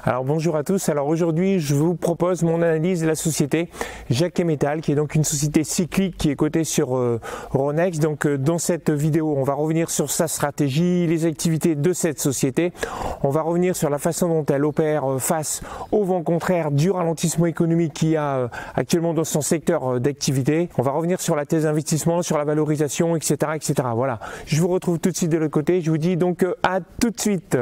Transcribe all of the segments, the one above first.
Alors bonjour à tous, alors aujourd'hui je vous propose mon analyse de la société Jacquet Metal qui est donc une société cyclique qui est cotée sur Euronext. Donc dans cette vidéo on va revenir sur sa stratégie, les activités de cette société, on va revenir sur la façon dont elle opère face au vent contraire du ralentissement économique qu'il y a actuellement dans son secteur d'activité, on va revenir sur la thèse d'investissement, sur la valorisation, etc., etc. Voilà, je vous retrouve tout de suite de l'autre côté, je vous dis donc à tout de suite.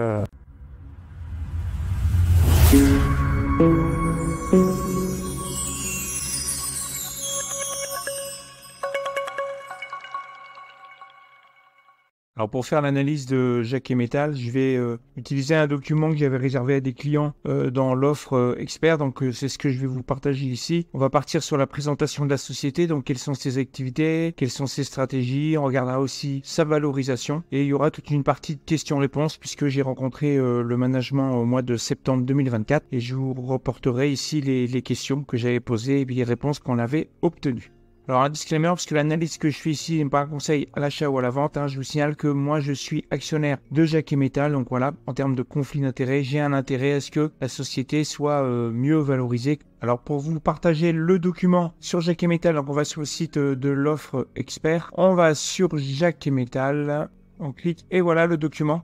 Alors pour faire l'analyse de Jacquet Metal, je vais utiliser un document que j'avais réservé à des clients dans l'offre expert. Donc c'est ce que je vais vous partager ici. On va partir sur la présentation de la société. Donc quelles sont ses activités, quelles sont ses stratégies. On regardera aussi sa valorisation. Et il y aura toute une partie de questions-réponses puisque j'ai rencontré le management au mois de septembre 2024. Et je vous reporterai ici les questions que j'avais posées et les réponses qu'on avait obtenues. Alors un disclaimer, parce que l'analyse que je fais ici n'est pas un conseil à l'achat ou à la vente. Je vous signale que moi je suis actionnaire de Jacquet Metal. Donc voilà, en termes de conflit d'intérêts, j'ai un intérêt à ce que la société soit mieux valorisée. Alors pour vous partager le document sur Jacquet Metal, donc on va sur le site de l'offre expert. On va sur Jacquet Metal, on clique et voilà le document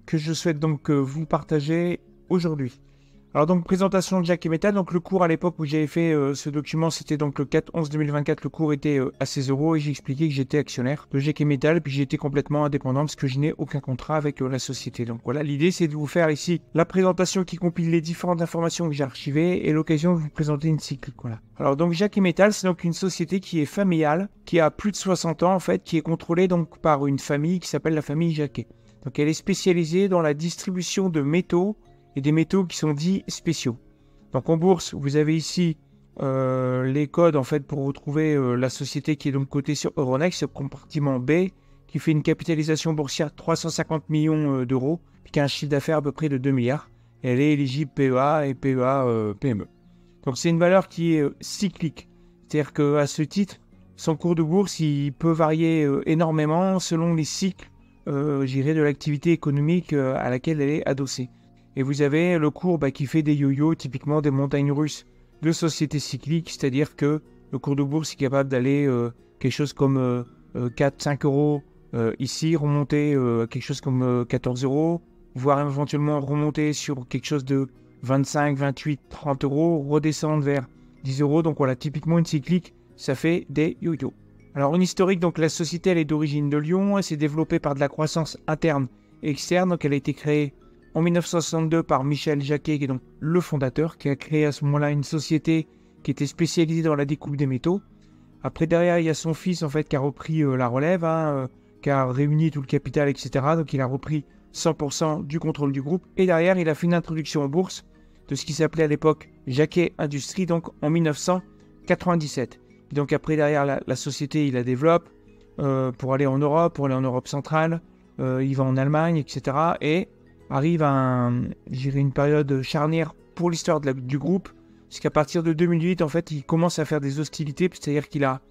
que je souhaite donc vous partager aujourd'hui. Alors donc présentation de Jacquet Metal, donc le cours à l'époque où j'avais fait ce document, c'était donc le 4/11/2024, le cours était à 16 € et j'ai expliqué que j'étais actionnaire de Jacquet Metal et puis j'étais complètement indépendant parce que je n'ai aucun contrat avec la société. Donc voilà, l'idée c'est de vous faire ici la présentation qui compile les différentes informations que j'ai archivées et l'occasion de vous présenter une cycle. Voilà. Alors donc Jacquet Metal, c'est donc une société qui est familiale, qui a plus de 60 ans en fait, qui est contrôlée donc par une famille qui s'appelle la famille Jacquet. Donc elle est spécialisée dans la distribution de métaux et des métaux qui sont dits spéciaux. Donc en bourse, vous avez ici les codes en fait pour retrouver la société qui est donc cotée sur Euronext, ce compartiment B, qui fait une capitalisation boursière de 350 millions d'euros, puis qui a un chiffre d'affaires à peu près de 2 milliards. Et elle est éligible PEA et PEA PME. Donc c'est une valeur qui est cyclique. C'est-à-dire qu'à ce titre, son cours de bourse, il peut varier énormément selon les cycles de l'activité économique à laquelle elle est adossée. Et vous avez le cours qui fait des yo-yo, typiquement des montagnes russes de sociétés cycliques, c'est-à-dire que le cours de bourse est capable d'aller quelque chose comme 4-5 € ici, remonter quelque chose comme 14 €, voire éventuellement remonter sur quelque chose de 25, 28, 30 €, redescendre vers 10 €. Donc voilà, typiquement une cyclique, ça fait des yo-yo. Alors en historique, donc la société elle est d'origine de Lyon, elle s'est développée par de la croissance interne et externe, donc elle a été créée en 1962 par Michel Jacquet, qui est donc le fondateur, qui a créé à ce moment-là une société qui était spécialisée dans la découpe des métaux. Après, derrière, il y a son fils, en fait, qui a repris la relève, qui a réuni tout le capital, etc. Donc, il a repris 100% du contrôle du groupe. Et derrière, il a fait une introduction en bourse de ce qui s'appelait à l'époque Jacquet Industries, donc en 1997. Et donc, après, derrière, la société, il la développe pour aller en Europe centrale. Il va en Allemagne, etc. Et arrive une période charnière pour l'histoire du groupe, puisqu'à partir de 2008, en fait, il commence à faire des hostilités, c'est-à-dire qu'il a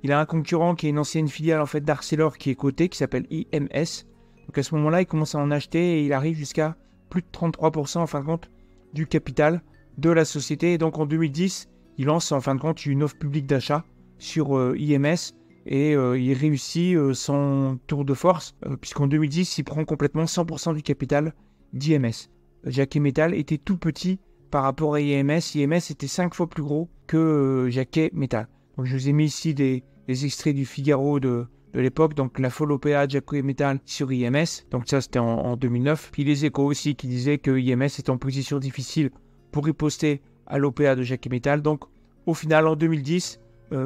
un concurrent qui est une ancienne filiale en fait d'Arcelor qui est cotée, qui s'appelle IMS. Donc à ce moment-là, il commence à en acheter et il arrive jusqu'à plus de 33% en fin de compte du capital de la société. Et donc en 2010, il lance en fin de compte une offre publique d'achat sur IMS et il réussit son tour de force, puisqu'en 2010, il prend complètement 100% du capital d'IMS. Jacquet Metal était tout petit par rapport à IMS. IMS était 5 fois plus gros que Jacquet Metal. Donc je vous ai mis ici des extraits du Figaro de l'époque, donc la folle OPA de Jacquet Metal sur IMS. Donc ça c'était en 2009. Puis les Échos aussi qui disaient que IMS est en position difficile pour riposter à l'OPA de Jacquet Metal. Donc au final en 2010,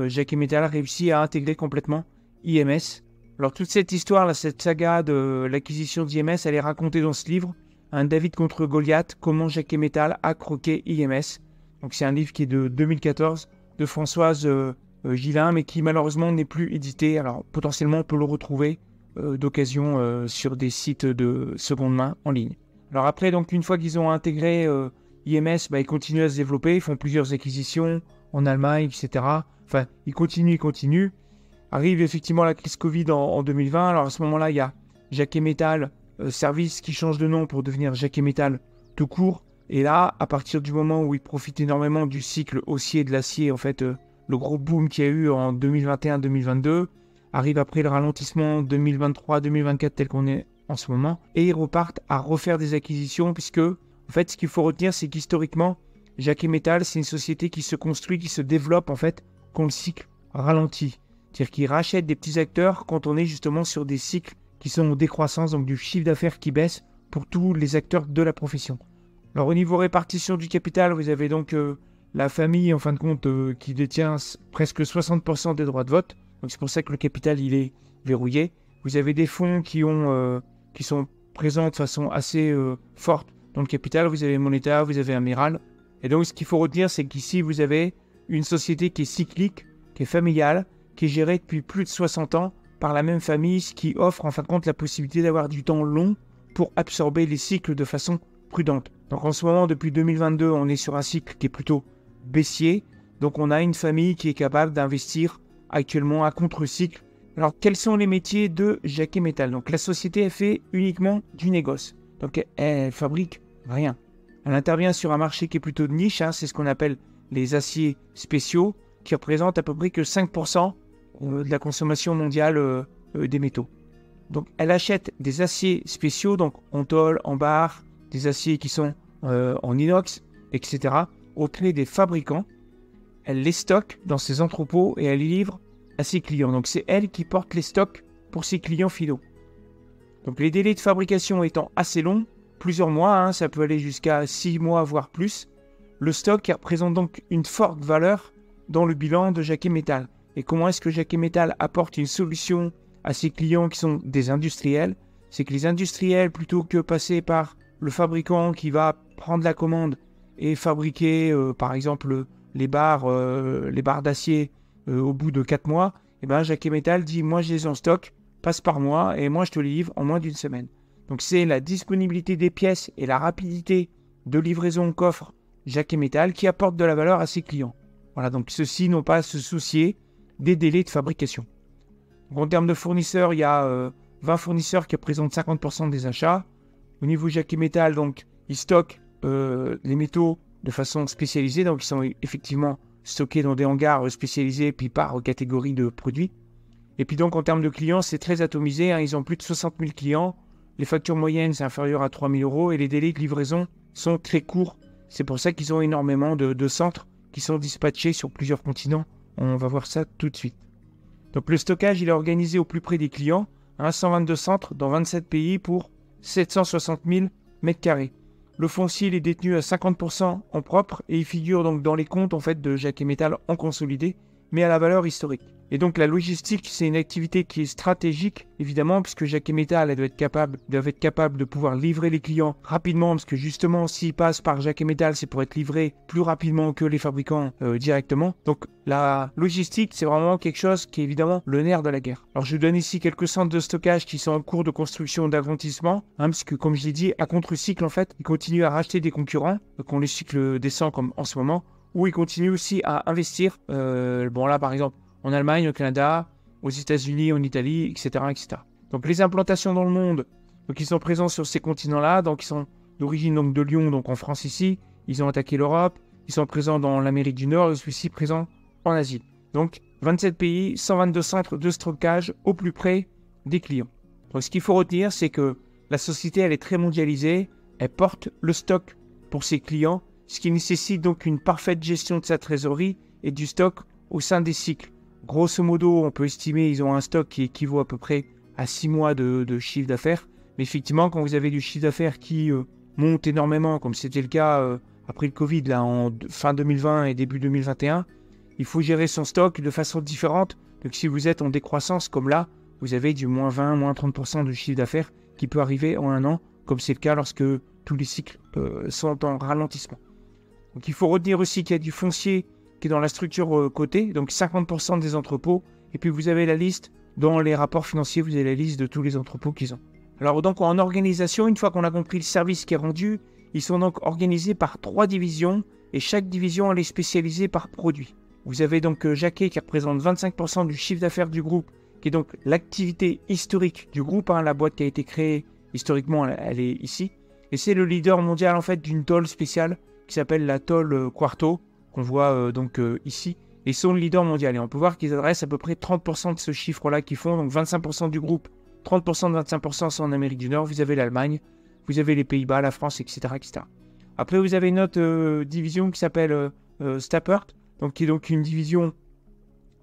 Jacquet Metal a réussi à intégrer complètement IMS. Alors toute cette histoire, cette saga de l'acquisition d'IMS, elle est racontée dans ce livre. Un David contre Goliath, comment Jacquet Metal a croqué IMS. Donc c'est un livre qui est de 2014 de Françoise Gillin, mais qui malheureusement n'est plus édité. Alors potentiellement on peut le retrouver d'occasion sur des sites de seconde main en ligne. Alors après, donc une fois qu'ils ont intégré IMS, ils continuent à se développer, ils font plusieurs acquisitions en Allemagne, etc. Enfin, ils continuent. Arrive effectivement la crise Covid en 2020. Alors à ce moment-là, il y a Jacquet Metal Service qui change de nom pour devenir Jacquet Metal tout court. Et là, à partir du moment où il profite énormément du cycle haussier de l'acier, en fait, le gros boom qu'il y a eu en 2021-2022, arrive après le ralentissement 2023-2024 tel qu'on est en ce moment, et ils repartent à refaire des acquisitions, puisque, en fait, ce qu'il faut retenir, c'est qu'historiquement, Jacquet Metal, c'est une société qui se construit, qui se développe, en fait, quand le cycle ralentit. C'est-à-dire qu'ils rachètent des petits acteurs quand on est justement sur des cycles qui sont en décroissance, donc du chiffre d'affaires qui baisse pour tous les acteurs de la profession. Alors au niveau répartition du capital, vous avez donc la famille, en fin de compte, qui détient presque 60% des droits de vote. Donc c'est pour ça que le capital, il est verrouillé. Vous avez des fonds qui sont présents de façon assez forte dans le capital. Vous avez Moneta, vous avez Amiral. Et donc ce qu'il faut retenir, c'est qu'ici, vous avez une société qui est cyclique, qui est familiale, qui est gérée depuis plus de 60 ans par la même famille, ce qui offre en fin de compte la possibilité d'avoir du temps long pour absorber les cycles de façon prudente. Donc en ce moment, depuis 2022, on est sur un cycle qui est plutôt baissier. Donc on a une famille qui est capable d'investir actuellement à contre-cycle. Alors quels sont les métiers de Jacquet Metal? Donc la société, elle fait uniquement du négoce. Donc elle fabrique rien. Elle intervient sur un marché qui est plutôt de niche, c'est ce qu'on appelle les aciers spéciaux, qui représentent à peu près que 5% de la consommation mondiale des métaux. Donc elle achète des aciers spéciaux, donc en tôle, en barre, des aciers qui sont en inox, etc. auprès des fabricants. Elle les stocke dans ses entrepôts et elle les livre à ses clients. Donc c'est elle qui porte les stocks pour ses clients finaux. Donc les délais de fabrication étant assez longs, plusieurs mois, ça peut aller jusqu'à 6 mois voire plus, le stock représente donc une forte valeur dans le bilan de Jacquet Metal. Et comment est-ce que Jacquet Metal apporte une solution à ses clients qui sont des industriels? C'est que les industriels, plutôt que passer par le fabricant qui va prendre la commande et fabriquer, par exemple, les barres d'acier au bout de 4 mois, et ben Jacquet Metal dit « moi je les ai en stock, passe par moi et moi je te les livre en moins d'une semaine ». Donc c'est la disponibilité des pièces et la rapidité de livraison qu'offre Jacquet Metal qui apporte de la valeur à ses clients. Voilà, donc ceux-ci n'ont pas à se soucier des délais de fabrication. Donc, en termes de fournisseurs, il y a 20 fournisseurs qui représentent 50% des achats. Au niveau Jacquet Metal, donc, ils stockent les métaux de façon spécialisée, donc ils sont effectivement stockés dans des hangars spécialisés, puis par catégorie de produits. Et puis donc en termes de clients, c'est très atomisé, ils ont plus de 60 000 clients, les factures moyennes c'est inférieur à 3 000 € et les délais de livraison sont très courts. C'est pour ça qu'ils ont énormément de centres qui sont dispatchés sur plusieurs continents. On va voir ça tout de suite. Donc le stockage, il est organisé au plus près des clients, 122 centres dans 27 pays pour 760 000 m². Le foncier, il est détenu à 50% en propre et il figure donc dans les comptes en fait de Jacquet Metal en consolidé, mais à la valeur historique. Et donc la logistique, c'est une activité qui est stratégique, évidemment, puisque Jacquet Metal doit être capable de pouvoir livrer les clients rapidement, parce que justement, s'ils passent par Jacquet Metal, c'est pour être livré plus rapidement que les fabricants directement. Donc la logistique, c'est vraiment quelque chose qui est évidemment le nerf de la guerre. Alors je vous donne ici quelques centres de stockage qui sont en cours de construction, d'agrandissement, puisque comme je l'ai dit, à contre-cycle, en fait, ils continuent à racheter des concurrents, quand les cycles descendent comme en ce moment, ou ils continuent aussi à investir, bon là par exemple, en Allemagne, au Canada, aux États-Unis, en Italie, etc., etc. Donc les implantations dans le monde, donc ils sont présents sur ces continents-là, donc ils sont d'origine donc de Lyon, donc en France ici, ils ont attaqué l'Europe, ils sont présents dans l'Amérique du Nord, et celui-ci présent en Asie. Donc 27 pays, 122 centres de stockage au plus près des clients. Donc ce qu'il faut retenir, c'est que la société, elle est très mondialisée, elle porte le stock pour ses clients, ce qui nécessite donc une parfaite gestion de sa trésorerie et du stock au sein des cycles. Grosso modo, on peut estimer qu'ils ont un stock qui équivaut à peu près à 6 mois de chiffre d'affaires. Mais effectivement, quand vous avez du chiffre d'affaires qui monte énormément, comme c'était le cas après le Covid, là, en fin 2020 et début 2021, il faut gérer son stock de façon différente. Donc si vous êtes en décroissance, comme là, vous avez du moins 20, moins 30% de chiffre d'affaires qui peut arriver en un an, comme c'est le cas lorsque tous les cycles sont en ralentissement. Donc il faut retenir aussi qu'il y a du foncier qui est dans la structure cotée, donc 50% des entrepôts, et puis vous avez la liste, dans les rapports financiers, vous avez la liste de tous les entrepôts qu'ils ont. Alors donc en organisation, une fois qu'on a compris le service qui est rendu, ils sont donc organisés par 3 divisions, et chaque division elle est spécialisée par produit. Vous avez donc Jacquet qui représente 25% du chiffre d'affaires du groupe, qui est donc l'activité historique du groupe, la boîte qui a été créée historiquement, elle est ici. Et c'est le leader mondial en fait d'une tôle spéciale qui s'appelle la tôle Quarto, qu'on voit ici. Et ils sont le leader mondial. Et on peut voir qu'ils adressent à peu près 30% de ce chiffre-là qu'ils font. Donc 25% du groupe, 30% de 25% sont en Amérique du Nord. Vous avez l'Allemagne, vous avez les Pays-Bas, la France, etc. etc. Après, vous avez une autre division qui s'appelle Stappert, qui est donc une division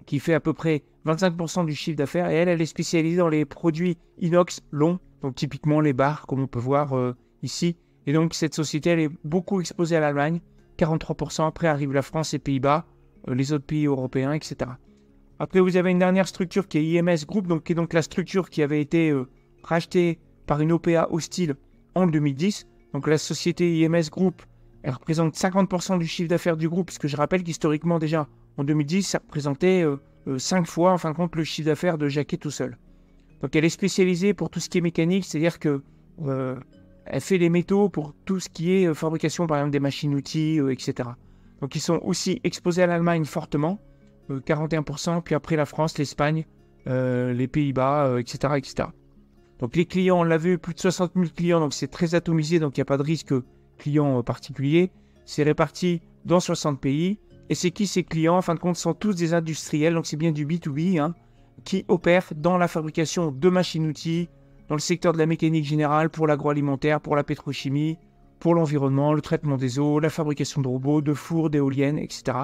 qui fait à peu près 25% du chiffre d'affaires. Et elle est spécialisée dans les produits inox longs, donc typiquement les barres, comme on peut voir ici. Et donc, cette société, elle est beaucoup exposée à l'Allemagne, 43%. Après arrive la France et Pays-Bas, les autres pays européens, etc. Après, vous avez une dernière structure qui est IMS Group, qui est donc la structure qui avait été rachetée par une OPA hostile en 2010. Donc, la société IMS Group, elle représente 50% du chiffre d'affaires du groupe, puisque je rappelle qu'historiquement, déjà, en 2010, ça représentait 5 fois, en fin de compte, le chiffre d'affaires de Jacquet tout seul. Donc, elle est spécialisée pour tout ce qui est mécanique, c'est-à-dire que elle fait les métaux pour tout ce qui est fabrication, par exemple, des machines-outils, etc. Donc, ils sont aussi exposés à l'Allemagne fortement, 41%, puis après la France, l'Espagne, les Pays-Bas, etc., etc. Donc, les clients, on l'a vu, plus de 60 000 clients, donc c'est très atomisé, donc il n'y a pas de risque client particulier. C'est réparti dans 60 pays. Et c'est qui ces clients? En fin de compte, sont tous des industriels, donc c'est bien du B2B, qui opèrent dans la fabrication de machines-outils, dans le secteur de la mécanique générale, pour l'agroalimentaire, pour la pétrochimie, pour l'environnement, le traitement des eaux, la fabrication de robots, de fours, d'éoliennes, etc.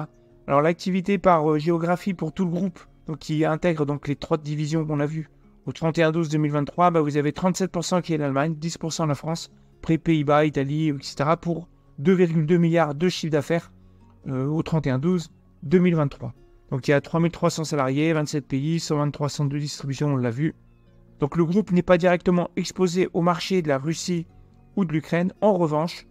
Alors l'activité par géographie pour tout le groupe, qui intègre donc les 3 divisions qu'on a vues, au 31-12-2023, vous avez 37% qui est l'Allemagne, 10% la France, après Pays-Bas, Italie, etc. pour 2,2 milliards de chiffre d'affaires au 31-12-2023. Donc il y a 3300 salariés, 27 pays, 123 centres de distribution, on l'a vu. Donc le groupe n'est pas directement exposé au marché de la Russie ou de l'Ukraine. En revanche,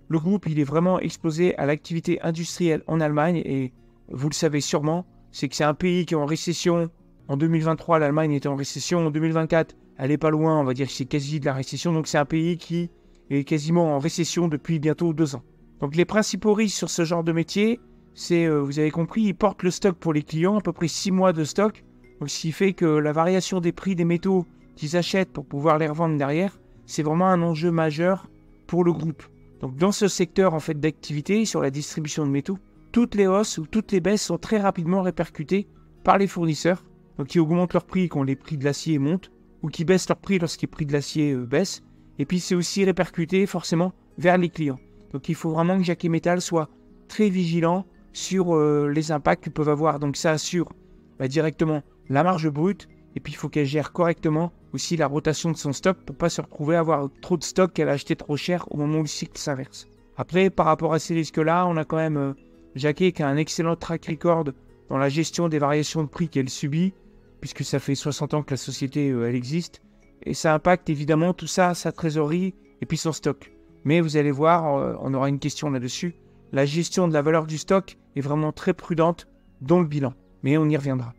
le groupe il est vraiment exposé à l'activité industrielle en Allemagne et vous le savez sûrement, c'est que c'est un pays qui est en récession. En 2023, l'Allemagne était en récession. En 2024, elle n'est pas loin, on va dire que c'est quasi de la récession. Donc c'est un pays qui est quasiment en récession depuis bientôt 2 ans. Donc les principaux risques sur ce genre de métier, c'est, vous avez compris, ils portent le stock pour les clients, à peu près 6 mois de stock. Donc ce qui fait que la variation des prix des métaux qu'ils achètent pour pouvoir les revendre derrière, c'est vraiment un enjeu majeur pour le groupe. Donc dans ce secteur en fait d'activité, sur la distribution de métaux, toutes les hausses ou toutes les baisses sont très rapidement répercutées par les fournisseurs, donc qui augmentent leurs prix quand les prix de l'acier montent, ou qui baissent leurs prix lorsque les prix de l'acier baissent. Et puis c'est aussi répercuté forcément vers les clients. Donc il faut vraiment que Jacquet Metal soit très vigilant sur les impacts que peuvent avoir. Donc ça assure directement la marge brute, et puis il faut qu'elle gère correctement aussi la rotation de son stock pour ne pas se retrouver à avoir trop de stock qu'elle a acheté trop cher au moment où le cycle s'inverse. Après, par rapport à ces risques-là, on a quand même Jacquet qui a un excellent track record dans la gestion des variations de prix qu'elle subit, puisque ça fait 60 ans que la société elle existe, et ça impacte évidemment tout ça, sa trésorerie et puis son stock. Mais vous allez voir, on aura une question là-dessus, la gestion de la valeur du stock est vraiment très prudente dans le bilan, mais on y reviendra.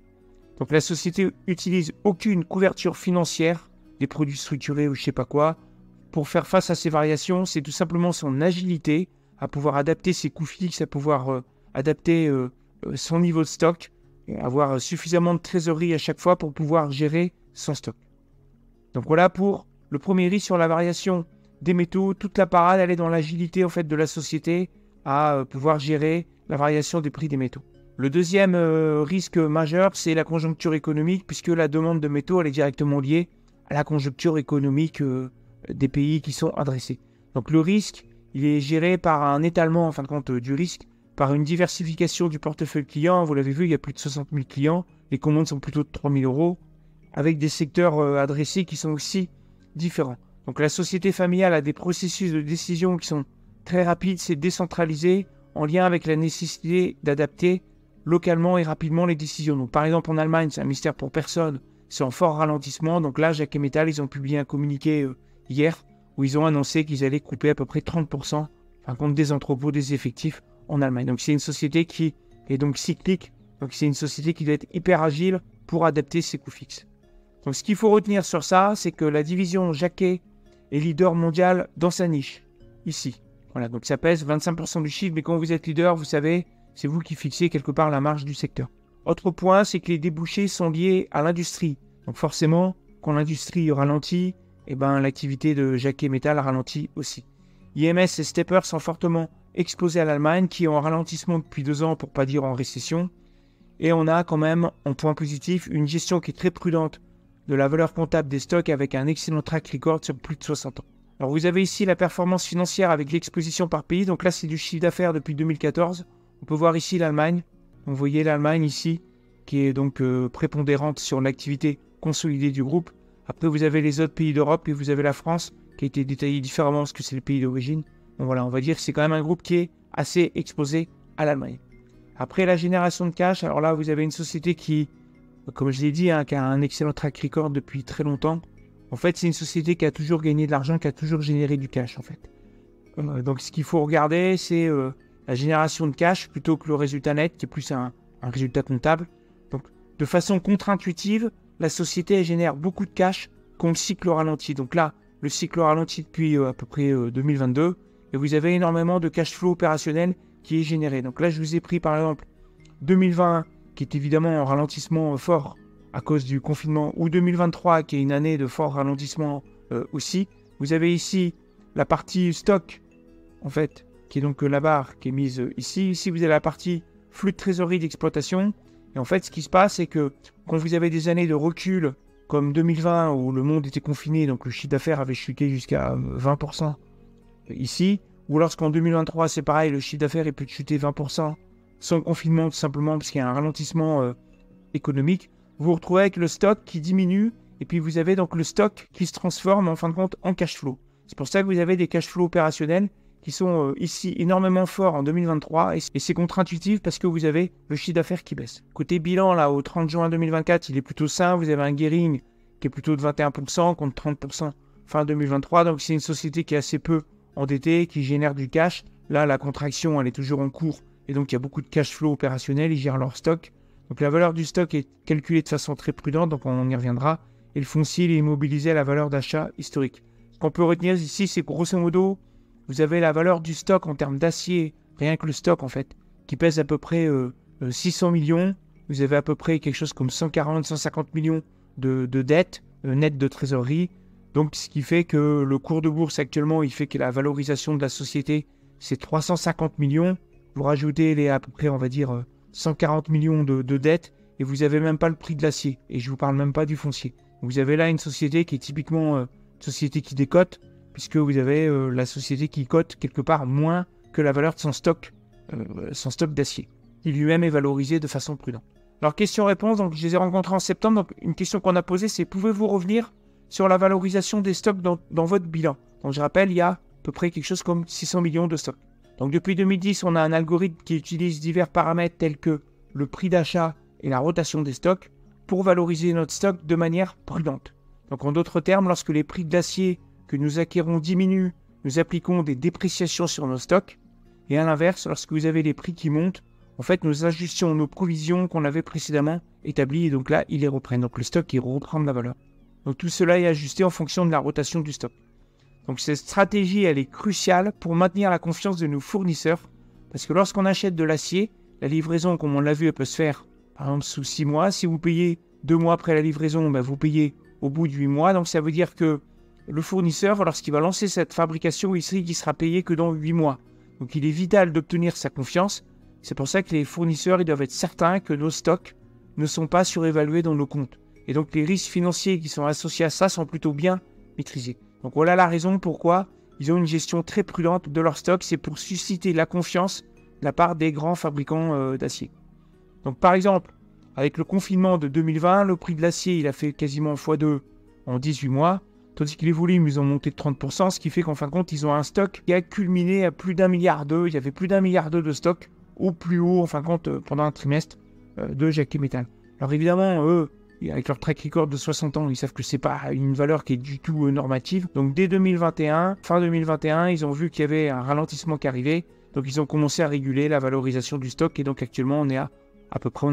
Donc la société utilise aucune couverture financière, des produits structurés ou je sais pas quoi, pour faire face à ces variations. C'est tout simplement son agilité à pouvoir adapter ses coûts fixes, à pouvoir adapter son niveau de stock, et avoir suffisamment de trésorerie à chaque fois pour pouvoir gérer son stock. Donc voilà pour le premier risque sur la variation des métaux. Toute la parade, elle est dans l'agilité en fait de la société à pouvoir gérer la variation des prix des métaux. Le deuxième risque majeur, c'est la conjoncture économique, puisque la demande de métaux elle est directement liée à la conjoncture économique des pays qui sont adressés. Donc le risque, il est géré par un étalement en fin de compte du risque, par une diversification du portefeuille client. Vous l'avez vu, il y a plus de 60 000 clients, les commandes sont plutôt de 3 000 €, avec des secteurs adressés qui sont aussi différents. Donc la société familiale a des processus de décision qui sont très rapides, c'est décentralisé, en lien avec la nécessité d'adapter localement et rapidement les décisions. Donc par exemple en Allemagne, c'est un mystère pour personne, c'est en fort ralentissement. Donc là, Jacquet Metal, ils ont publié un communiqué hier où ils ont annoncé qu'ils allaient couper à peu près 30% compte des entrepôts, des effectifs en Allemagne. Donc c'est une société qui est donc cyclique, donc c'est une société qui doit être hyper agile pour adapter ses coûts fixes. Donc ce qu'il faut retenir sur ça, c'est que la division Jacquet est leader mondial dans sa niche, ici. Voilà, donc ça pèse 25% du chiffre, mais quand vous êtes leader, vous savez, c'est vous qui fixez quelque part la marge du secteur. Autre point, c'est que les débouchés sont liés à l'industrie. Donc forcément, quand l'industrie ralentit, l'activité de Jacquet Metal ralentit aussi. IMS et Stepper sont fortement exposés à l'Allemagne, qui est en ralentissement depuis 2 ans, pour pas dire en récession. Et on a quand même, en point positif, une gestion qui est très prudente de la valeur comptable des stocks avec un excellent track record sur plus de 60 ans. Alors vous avez ici la performance financière avec l'exposition par pays. Donc là, c'est du chiffre d'affaires depuis 2014. On peut voir ici l'Allemagne. Vous voyez l'Allemagne ici, qui est donc prépondérante sur l'activité consolidée du groupe. Après, vous avez les autres pays d'Europe et vous avez la France, qui a été détaillée différemment parce que c'est le pays d'origine. Donc voilà, on va dire que c'est quand même un groupe qui est assez exposé à l'Allemagne. Après la génération de cash, alors là, vous avez une société qui, comme je l'ai dit, qui a un excellent track record depuis très longtemps. En fait, c'est une société qui a toujours gagné de l'argent, qui a toujours généré du cash, en fait. Donc, ce qu'il faut regarder, c'est la génération de cash plutôt que le résultat net, qui est plus un résultat comptable. Donc, de façon contre-intuitive, la société elle génère beaucoup de cash quand le cycle ralentit. Donc là, le cycle ralentit depuis à peu près 2022, et vous avez énormément de cash flow opérationnel qui est généré. Donc là, je vous ai pris par exemple 2020, qui est évidemment en ralentissement fort à cause du confinement, ou 2023, qui est une année de fort ralentissement aussi. Vous avez ici la partie stock, en fait, qui est donc la barre qui est mise ici. Ici, vous avez la partie flux de trésorerie d'exploitation. Et en fait, ce qui se passe, c'est que quand vous avez des années de recul, comme 2020, où le monde était confiné, donc le chiffre d'affaires avait chuté jusqu'à 20% ici, ou lorsqu'en 2023, c'est pareil, le chiffre d'affaires est peut chuter 20% sans le confinement, tout simplement parce qu'il y a un ralentissement économique, vous vous retrouvez avec le stock qui diminue, et puis vous avez donc le stock qui se transforme en fin de compte en cash flow. C'est pour ça que vous avez des cash flows opérationnels qui sont ici énormément forts en 2023, et c'est contre-intuitif parce que vous avez le chiffre d'affaires qui baisse. Côté bilan, là, au 30 juin 2024, il est plutôt sain, vous avez un gearing qui est plutôt de 21% contre 30% fin 2023, donc c'est une société qui est assez peu endettée, qui génère du cash. Là, la contraction, elle est toujours en cours, et donc il y a beaucoup de cash flow opérationnel, ils gèrent leur stock. Donc la valeur du stock est calculée de façon très prudente, donc on y reviendra, et le foncier il est immobilisé à la valeur d'achat historique. Ce qu'on peut retenir ici, c'est grosso modo, vous avez la valeur du stock en termes d'acier, rien que le stock en fait, qui pèse à peu près 600 millions. Vous avez à peu près quelque chose comme 140-150 millions de dettes nettes de trésorerie. Donc ce qui fait que le cours de bourse actuellement, il fait que la valorisation de la société, c'est 350 millions. Vous rajoutez les à peu près, on va dire, 140 millions de dettes, et vous n'avez même pas le prix de l'acier. Et je ne vous parle même pas du foncier. Vous avez là une société qui est typiquement une société qui décote, puisque vous avez la société qui cote quelque part moins que la valeur de son stock d'acier, qui lui-même est valorisé de façon prudente. Alors, question-réponse, donc je les ai rencontrés en septembre. Donc, une question qu'on a posée, c'est pouvez-vous revenir sur la valorisation des stocks dans votre bilan? Donc, je rappelle, il y a à peu près quelque chose comme 600 millions de stocks. Donc, depuis 2010, on a un algorithme qui utilise divers paramètres tels que le prix d'achat et la rotation des stocks pour valoriser notre stock de manière prudente. Donc, en d'autres termes, lorsque les prix de l'acier que nous acquérons diminuent, nous appliquons des dépréciations sur nos stocks. Et à l'inverse, lorsque vous avez les prix qui montent, en fait, nous ajustions nos provisions qu'on avait précédemment établies, et donc là, ils les reprennent. Donc le stock, il reprend de la valeur. Donc tout cela est ajusté en fonction de la rotation du stock. Donc cette stratégie, elle est cruciale pour maintenir la confiance de nos fournisseurs, parce que lorsqu'on achète de l'acier, la livraison, comme on l'a vu, elle peut se faire, par exemple, sous 6 mois. Si vous payez 2 mois après la livraison, vous payez au bout de 8 mois. Donc ça veut dire que le fournisseur, lorsqu'il va lancer cette fabrication, il sera payé que dans 8 mois. Donc il est vital d'obtenir sa confiance. C'est pour ça que les fournisseurs, ils doivent être certains que nos stocks ne sont pas surévalués dans nos comptes. Et donc les risques financiers qui sont associés à ça sont plutôt bien maîtrisés. Donc voilà la raison pourquoi ils ont une gestion très prudente de leur stock. C'est pour susciter la confiance de la part des grands fabricants d'acier. Donc par exemple, avec le confinement de 2020, le prix de l'acier, il a fait quasiment x2 en 18 mois. Tandis que les volumes, ils ont monté de 30%, ce qui fait qu'en fin de compte, ils ont un stock qui a culminé à plus d'1,2 milliard. Il y avait plus d'1,2 milliard de stock au plus haut, en fin de compte, pendant un trimestre de Jacquet Metal. Alors évidemment, eux, avec leur track record de 60 ans, ils savent que c'est pas une valeur qui est du tout normative. Donc dès 2021, fin 2021, ils ont vu qu'il y avait un ralentissement qui arrivait. Donc ils ont commencé à réguler la valorisation du stock. Et donc actuellement, on a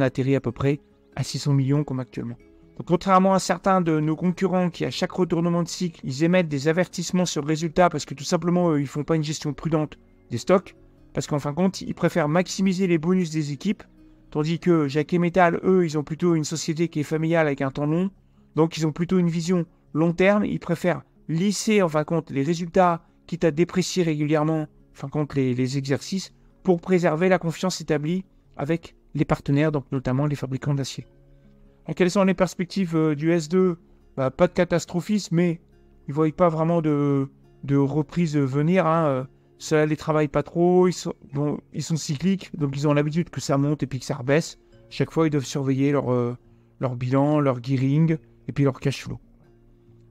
atterri à peu près à 600 millions comme actuellement. Donc, contrairement à certains de nos concurrents qui, à chaque retournement de cycle, ils émettent des avertissements sur le résultat parce que tout simplement, ils ne font pas une gestion prudente des stocks, parce qu'en fin de compte, ils préfèrent maximiser les bonus des équipes, tandis que Jacquet Metal, eux, ils ont plutôt une société qui est familiale avec un temps long, donc ils ont plutôt une vision long terme, ils préfèrent lisser, en fin de compte, les résultats quitte à déprécier régulièrement, enfin contre les exercices, pour préserver la confiance établie avec les partenaires, donc notamment les fabricants d'acier. Quelles sont les perspectives du S2 ? Pas de catastrophisme, mais ils ne voient pas vraiment de reprise venir. Ça ne les travaille pas trop, ils sont cycliques, donc ils ont l'habitude que ça monte et puis que ça rebaisse. Chaque fois, ils doivent surveiller leur bilan, leur gearing et puis leur cash flow.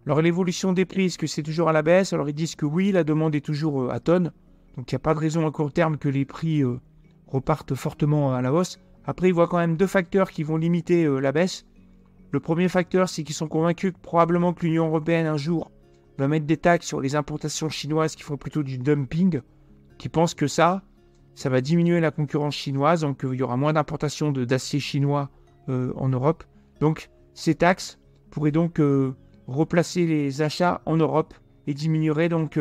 Alors l'évolution des prix, est-ce que c'est toujours à la baisse ? Alors ils disent que oui, la demande est toujours à tonne, donc il n'y a pas de raison à court terme que les prix repartent fortement à la hausse. Après, ils voient quand même deux facteurs qui vont limiter la baisse. Le premier facteur, c'est qu'ils sont convaincus que probablement que l'Union européenne, un jour, va mettre des taxes sur les importations chinoises qui font plutôt du dumping, qui pensent que ça va diminuer la concurrence chinoise, donc il y aura moins d'importations d'acier chinois en Europe. Donc, ces taxes pourraient donc replacer les achats en Europe et diminueraient donc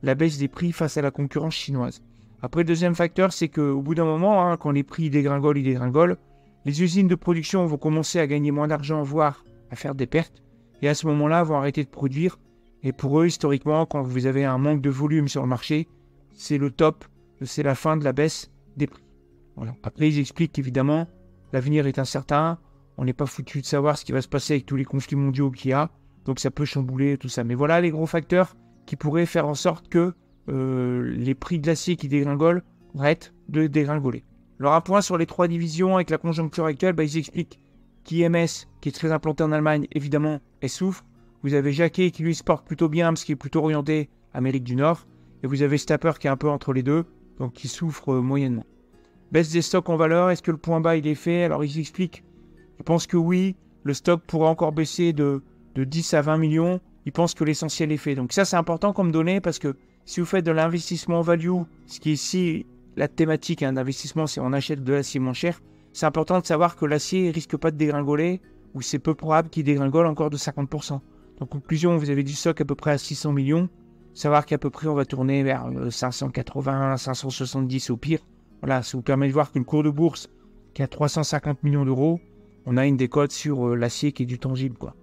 la baisse des prix face à la concurrence chinoise. Après, le deuxième facteur, c'est qu'au bout d'un moment, quand les prix dégringolent, les usines de production vont commencer à gagner moins d'argent, voire à faire des pertes. Et à ce moment-là, vont arrêter de produire. Et pour eux, historiquement, quand vous avez un manque de volume sur le marché, c'est le top, c'est la fin de la baisse des prix. Voilà. Après, ils expliquent qu'évidemment, l'avenir est incertain. On n'est pas foutu de savoir ce qui va se passer avec tous les conflits mondiaux qu'il y a. Donc ça peut chambouler tout ça. Mais voilà les gros facteurs qui pourraient faire en sorte que les prix de l'acier qui dégringolent arrêtent de dégringoler. Alors un point sur les trois divisions avec la conjoncture actuelle, ils expliquent qu'IMS, qui est très implanté en Allemagne, évidemment, elle souffre. Vous avez Jacquet qui lui se porte plutôt bien parce qu'il est plutôt orienté Amérique du Nord. Et vous avez Stapper qui est un peu entre les deux, donc qui souffre moyennement. Baisse des stocks en valeur, est-ce que le point bas il est fait ? Alors ils expliquent, je pense que oui, le stock pourrait encore baisser de 10 à 20 millions. Ils pensent que l'essentiel est fait. Donc ça c'est important comme donnée parce que si vous faites de l'investissement en value, ce qui est ici la thématique d'investissement, c'est on achète de l'acier moins cher, c'est important de savoir que l'acier risque pas de dégringoler ou c'est peu probable qu'il dégringole encore de 50%. Donc conclusion, vous avez du stock à peu près à 600 millions, savoir qu'à peu près on va tourner vers 580, 570 au pire. Voilà, ça vous permet de voir qu'une cours de bourse qui a 350 millions d'euros, on a une décote sur l'acier qui est du tangible, quoi.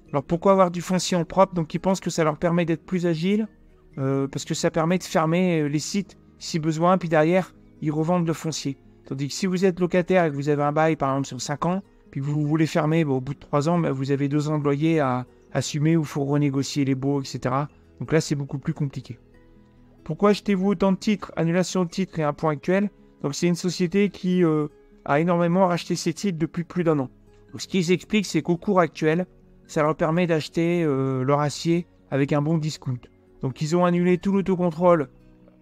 Alors pourquoi avoir du foncier en propre ? Donc ils pensent que ça leur permet d'être plus agiles, parce que ça permet de fermer les sites si besoin, puis derrière, ils revendent le foncier. Tandis que si vous êtes locataire et que vous avez un bail, par exemple, sur 5 ans, puis vous voulez fermer au bout de 3 ans, vous avez 2 ans de loyer à assumer ou il faut renégocier les baux, etc. Donc là, c'est beaucoup plus compliqué. Pourquoi achetez-vous autant de titres ? Annulation de titres et un point actuel. Donc c'est une société qui a énormément racheté ses titres depuis plus d'1 an. Donc ce qu'ils expliquent, c'est qu'au cours actuel, ça leur permet d'acheter leur acier avec un bon discount. Donc ils ont annulé tout l'autocontrôle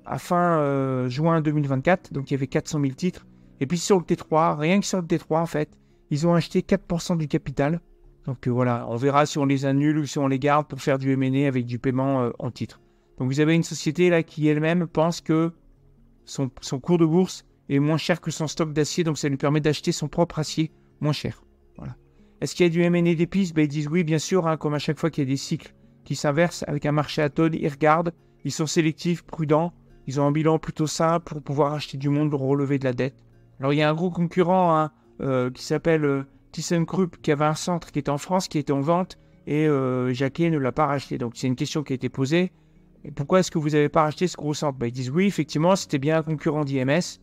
à fin juin 2024, donc il y avait 400 000 titres. Et puis sur le T3, rien que sur le T3 en fait, ils ont acheté 4% du capital. Donc voilà, on verra si on les annule ou si on les garde pour faire du M&A avec du paiement en titres. Donc vous avez une société là qui elle-même pense que son cours de bourse est moins cher que son stock d'acier, donc ça lui permet d'acheter son propre acier moins cher. Voilà. Est-ce qu'il y a du M&A des pistes ? Ils disent oui, bien sûr, comme à chaque fois qu'il y a des cycles qui s'inversent avec un marché à tonnes, ils regardent, ils sont sélectifs, prudents, ils ont un bilan plutôt simple pour pouvoir acheter du monde, relever de la dette. Alors il y a un gros concurrent qui s'appelle ThyssenKrupp qui avait un centre qui était en France, qui était en vente, et Jacquet ne l'a pas racheté. Donc c'est une question qui a été posée. Et pourquoi est-ce que vous n'avez pas racheté ce gros centre ? Ils disent oui, effectivement, c'était bien un concurrent d'IMS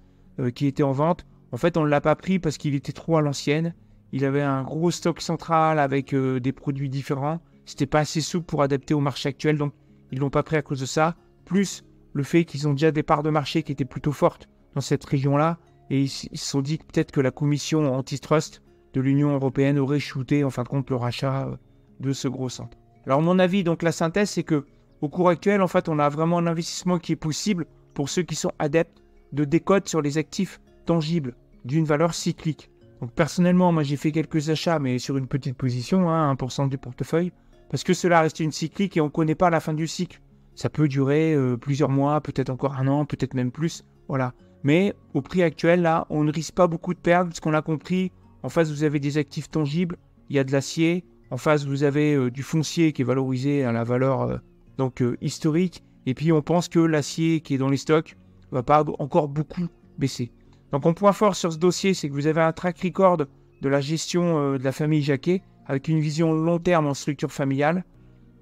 qui était en vente. En fait, on ne l'a pas pris parce qu'il était trop à l'ancienne. Il avait un gros stock central avec des produits différents. C'était pas assez souple pour adapter au marché actuel, donc ils l'ont pas pris à cause de ça. Plus le fait qu'ils ont déjà des parts de marché qui étaient plutôt fortes dans cette région-là. Et ils se sont dit que peut-être que la commission antitrust de l'Union européenne aurait shooté en fin de compte le rachat de ce gros centre. Alors mon avis, donc la synthèse, c'est que au cours actuel, en fait, on a vraiment un investissement qui est possible pour ceux qui sont adeptes de décote sur les actifs tangibles d'une valeur cyclique. Donc personnellement, moi j'ai fait quelques achats, mais sur une petite position, 1% du portefeuille, parce que cela reste une cyclique et on ne connaît pas la fin du cycle. Ça peut durer plusieurs mois, peut-être encore 1 an, peut-être même plus, voilà. Mais au prix actuel, là, on ne risque pas beaucoup de perdre, parce qu'on a compris, en face vous avez des actifs tangibles, il y a de l'acier, en face vous avez du foncier qui est valorisé à la valeur historique, et puis on pense que l'acier qui est dans les stocks ne va pas encore beaucoup baisser. Donc un point fort sur ce dossier, c'est que vous avez un track record de la gestion de la famille Jacquet, avec une vision long terme en structure familiale.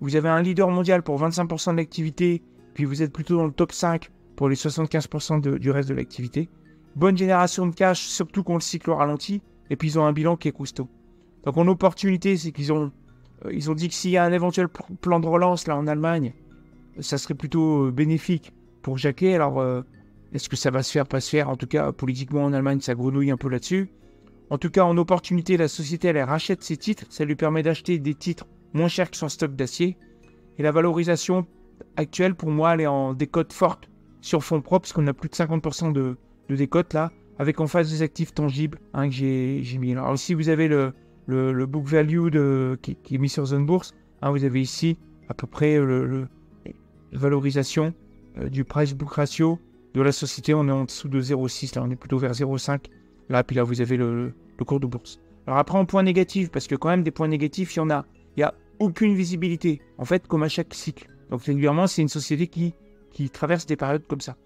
Vous avez un leader mondial pour 25% de l'activité puis vous êtes plutôt dans le top 5 pour les 75% du reste de l'activité. Bonne génération de cash, surtout quand le cycle ralentit, et puis ils ont un bilan qui est costaud. Donc en opportunité, c'est qu'ils ont dit que s'il y a un éventuel plan de relance là en Allemagne, ça serait plutôt bénéfique pour Jacquet. Alors est-ce que ça va se faire, pas se faire? En tout cas, politiquement en Allemagne, ça grenouille un peu là-dessus. En tout cas, en opportunité, la société, elle rachète ses titres. Ça lui permet d'acheter des titres moins chers que son stock d'acier. Et la valorisation actuelle, pour moi, elle est en décote forte sur fonds propres, parce qu'on a plus de 50% de décote là, avec en face des actifs tangibles que j'ai mis. Alors ici, vous avez le book value qui est mis sur Zone Bourse. Vous avez ici à peu près la valorisation du price book ratio de la société. On est en dessous de 0,6, là on est plutôt vers 0,5. Là, puis là, vous avez le cours de bourse. Alors après, en point négatif, parce que quand même, des points négatifs, il y en a. Il n'y a aucune visibilité, en fait, comme à chaque cycle. Donc régulièrement, c'est une société qui traverse des périodes comme ça.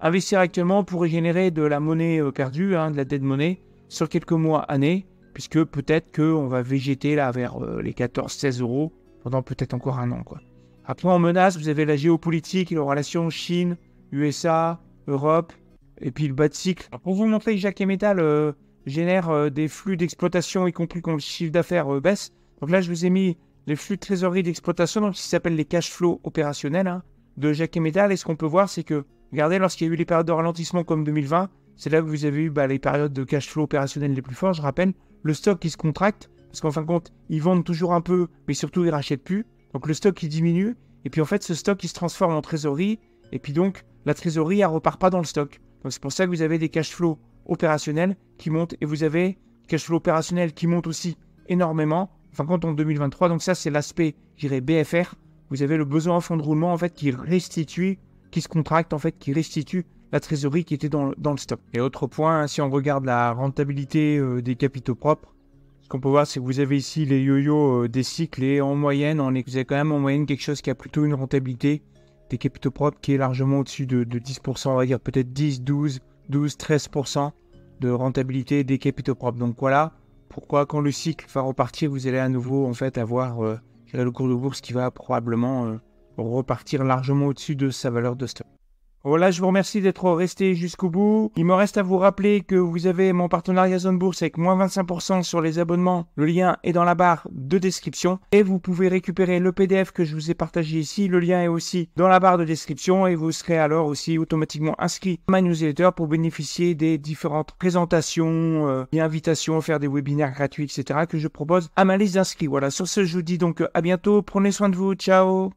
Investir actuellement pourrait générer de la monnaie perdue, de la dead money, sur quelques mois, années, puisque peut-être qu'on va végéter là vers les 14-16 euros pendant peut-être encore un an, quoi. Après, en menace, vous avez la géopolitique et les relations Chine, USA, Europe, et puis le bas de cycle. Alors, pour vous montrer que Jacquet Metal génère des flux d'exploitation, y compris quand le chiffre d'affaires baisse. Donc là, je vous ai mis les flux de trésorerie d'exploitation, donc qui s'appellent les cash flows opérationnels de Jacquet Metal. Et ce qu'on peut voir, c'est que, regardez, lorsqu'il y a eu les périodes de ralentissement comme 2020, c'est là que vous avez eu les périodes de cash flow opérationnels les plus forts. Je rappelle, le stock qui se contracte, parce qu'en fin de compte, ils vendent toujours un peu, mais surtout ils rachètent plus. Donc le stock qui diminue, et puis en fait, ce stock il se transforme en trésorerie, et puis donc la trésorerie elle repart pas dans le stock. Donc c'est pour ça que vous avez des cash flows opérationnels qui montent, et vous avez des cash flows opérationnels qui montent aussi énormément, en fin de compte en 2023. Donc ça c'est l'aspect, je dirais BFR. Vous avez le besoin en fonds de roulement en fait qui restitue, qui se contracte en fait, qui restitue la trésorerie qui était dans le stock. Et autre point, si on regarde la rentabilité des capitaux propres, ce qu'on peut voir, c'est que vous avez ici les yo-yo des cycles, et en moyenne, vous avez quand même en moyenne quelque chose qui a plutôt une rentabilité des capitaux propres qui est largement au-dessus de 10%, on va dire peut-être 10, 12, 13% de rentabilité des capitaux propres. Donc voilà pourquoi quand le cycle va repartir, vous allez à nouveau en fait avoir le cours de bourse qui va probablement repartir largement au-dessus de sa valeur de stock. Voilà, je vous remercie d'être resté jusqu'au bout. Il me reste à vous rappeler que vous avez mon partenariat Zone Bourse avec moins 25% sur les abonnements. Le lien est dans la barre de description. Et vous pouvez récupérer le PDF que je vous ai partagé ici. Le lien est aussi dans la barre de description. Et vous serez alors aussi automatiquement inscrit à ma newsletter pour bénéficier des différentes présentations et invitations à faire des webinaires gratuits, etc. que je propose à ma liste d'inscrits. Voilà, sur ce, je vous dis donc à bientôt. Prenez soin de vous. Ciao!